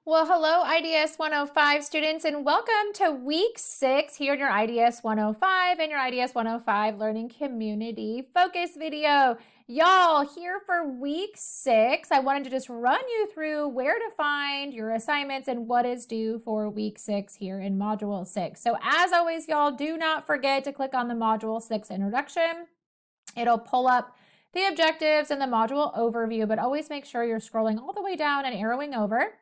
Well, hello, IDS 105 students, and welcome to week 6 here in your IDS 105 and your IDS 105 Learning Community Focus video. Y'all, here for week 6, I wanted to just run you through where to find your assignments and what is due for week 6 here in Module 6. So as always, y'all, do not forget to click on the Module 6 introduction. It'll pull up the objectives and the module overview, but always make sure you're scrolling all the way down and arrowing over.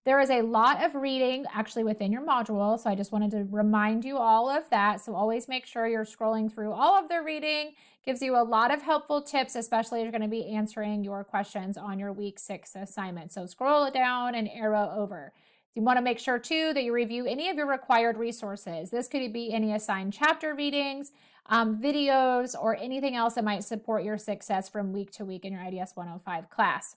There is a lot of reading actually within your module, so I just wanted to remind you all of that. So always make sure you're scrolling through all of the reading. Gives you a lot of helpful tips, especially if you're going to be answering your questions on your week 6 assignment. So scroll it down and arrow over. You want to make sure too that you review any of your required resources. This could be any assigned chapter readings, videos, or anything else that might support your success from week to week in your IDS 105 class.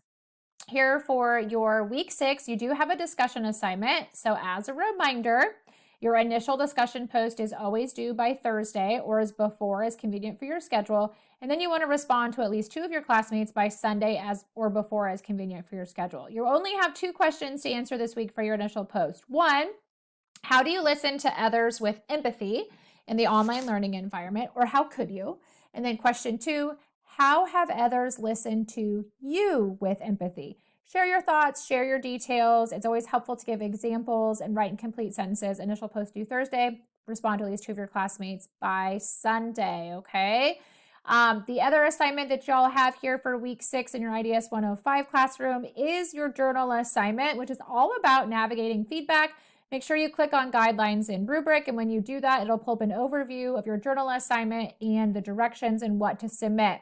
Here for your week 6, you do have a discussion assignment. So as a reminder, your initial discussion post is always due by Thursday or as before as convenient for your schedule. And then you want to respond to at least 2 of your classmates by Sunday as or before as convenient for your schedule. You only have 2 questions to answer this week for your initial post. 1, how do you listen to others with empathy in the online learning environment, or how could you? And then question 2, how have others listened to you with empathy? Share your thoughts, share your details. It's always helpful to give examples and write in complete sentences. Initial post due Thursday. Respond to at least 2 of your classmates by Sunday, okay? The other assignment that y'all have here for week 6 in your IDS 105 classroom is your journal assignment, which is all about navigating feedback. Make sure you click on guidelines and rubric, and when you do that, it'll pull up an overview of your journal assignment and the directions and what to submit.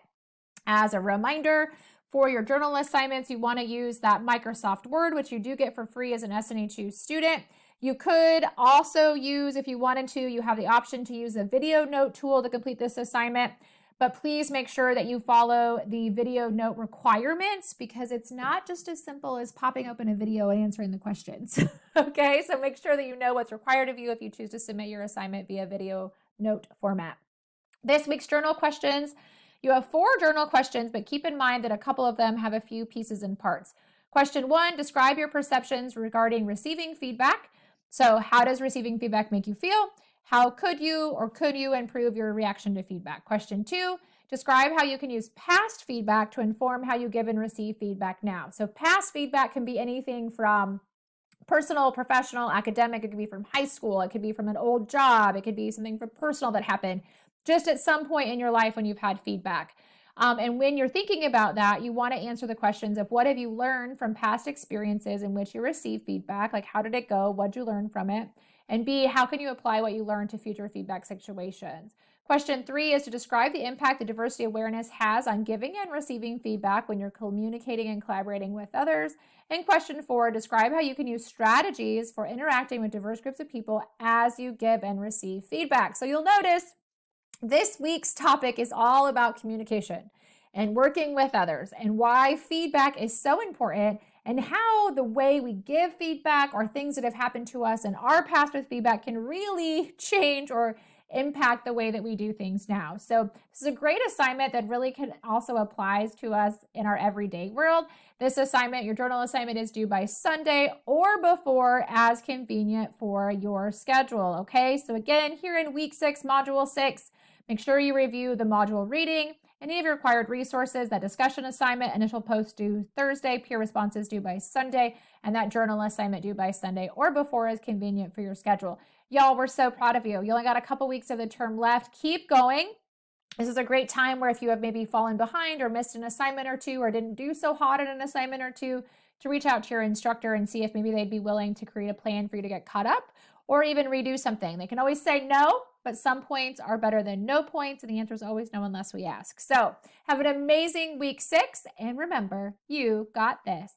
As a reminder, for your journal assignments, you want to use that Microsoft Word, which you do get for free as an SNE2 student. You could also use, if you wanted to, you have the option to use a video note tool to complete this assignment. But please make sure that you follow the video note requirements because it's not just as simple as popping open a video and answering the questions. Okay, so make sure that you know what's required of you if you choose to submit your assignment via video note format. This week's journal questions, you have 4 journal questions, but keep in mind that a couple of them have a few pieces and parts. Question 1, describe your perceptions regarding receiving feedback. So how does receiving feedback make you feel? How could you or could you improve your reaction to feedback? Question 2, describe how you can use past feedback to inform how you give and receive feedback now. So past feedback can be anything from personal, professional, academic. It could be from high school. It could be from an old job. It could be something from personal that happened just at some point in your life when you've had feedback. And when you're thinking about that, you want to answer the questions of what have you learned from past experiences in which you receive feedback? Like, how did it go? What did you learn from it? And B, how can you apply what you learned to future feedback situations? Question 3 is to describe the impact that diversity awareness has on giving and receiving feedback when you're communicating and collaborating with others. And question 4, describe how you can use strategies for interacting with diverse groups of people as you give and receive feedback. So you'll notice this week's topic is all about communication and working with others and why feedback is so important and how the way we give feedback or things that have happened to us in our past with feedback can really change or impact the way that we do things now. So this is a great assignment that really can also applies to us in our everyday world. This assignment, your journal assignment, is due by Sunday or before as convenient for your schedule. Okay, so again, here in week 6, module 6, make sure you review the module reading, any of your required resources, that discussion assignment, initial post due Thursday, peer responses due by Sunday, and that journal assignment due by Sunday or before is convenient for your schedule. Y'all, we're so proud of you. You only got a couple weeks of the term left. Keep going. This is a great time where if you have maybe fallen behind or missed an assignment or 2 or didn't do so hot in an assignment or 2, to reach out to your instructor and see if maybe they'd be willing to create a plan for you to get caught up or even redo something. They can always say no, but some points are better than no points, and the answer is always no unless we ask. So have an amazing week 6, and remember, you got this.